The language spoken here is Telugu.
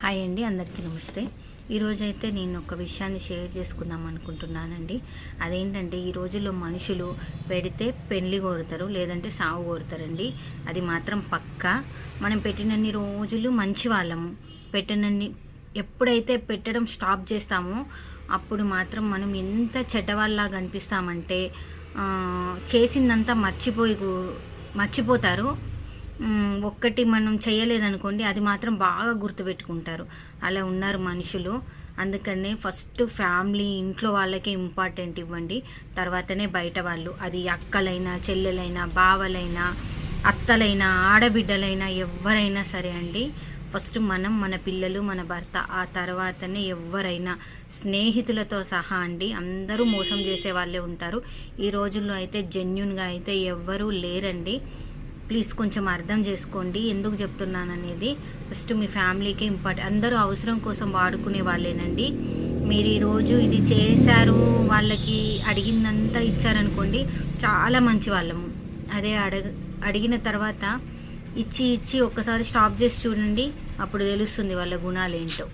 హాయ్ అండి, అందరికీ నమస్తే. ఈరోజైతే నేను ఒక విషయాన్ని షేర్ చేసుకుందాం అనుకుంటున్నానండి. అదేంటంటే, ఈ రోజుల్లో మనుషులు పెడితే పెళ్లి కోరుతారు, లేదంటే సావు కోరుతారండి. అది మాత్రం పక్కా. మనం పెట్టినన్ని రోజులు మంచి వాళ్ళము, పెట్టినన్ని ఎప్పుడైతే పెట్టడం స్టాప్ చేస్తామో అప్పుడు మాత్రం మనం ఎంత చెడ్డవాళ్ళలాగా అనిపిస్తామంటే చేసిందంతా మర్చిపోతారు. ఒక్కటి మనం చేయలేదనుకోండి, అది మాత్రం బాగా గుర్తుపెట్టుకుంటారు. అలా ఉన్నారు మనుషులు. అందుకనే ఫస్ట్ ఫ్యామిలీ, ఇంట్లో వాళ్ళకే ఇంపార్టెంట్ ఇవ్వండి, తర్వాతనే బయట వాళ్ళు. అది అక్కలైనా, చెల్లెలైనా, బావలైనా, అత్తలైనా, ఆడబిడ్డలైనా, ఎవరైనా సరే అండి. ఫస్ట్ మనం, మన పిల్లలు, మన భర్త, ఆ తర్వాతనే ఎవరైనా, స్నేహితులతో సహా అండి. అందరూ మోసం చేసే వాళ్ళే ఉంటారు. ఈ రోజుల్లో అయితే జెన్యున్గా అయితే ఎవ్వరూ లేరండి. ప్లీజ్ కొంచెం అర్థం చేసుకోండి ఎందుకు చెప్తున్నాననేది. ఫస్ట్ మీ ఫ్యామిలీకే ఇంపార్టెంట్. అందరూ అవసరం కోసం వాడుకునే వాళ్ళేనండి. మీరు ఈరోజు ఇది చేశారు, వాళ్ళకి అడిగిందంతా ఇచ్చారనుకోండి, చాలా మంచి వాళ్ళము. అదే అడిగిన తర్వాత ఇచ్చి ఒక్కసారి స్టాప్ చేసి చూడండి, అప్పుడు తెలుస్తుంది వాళ్ళ గుణాలు ఏంటో.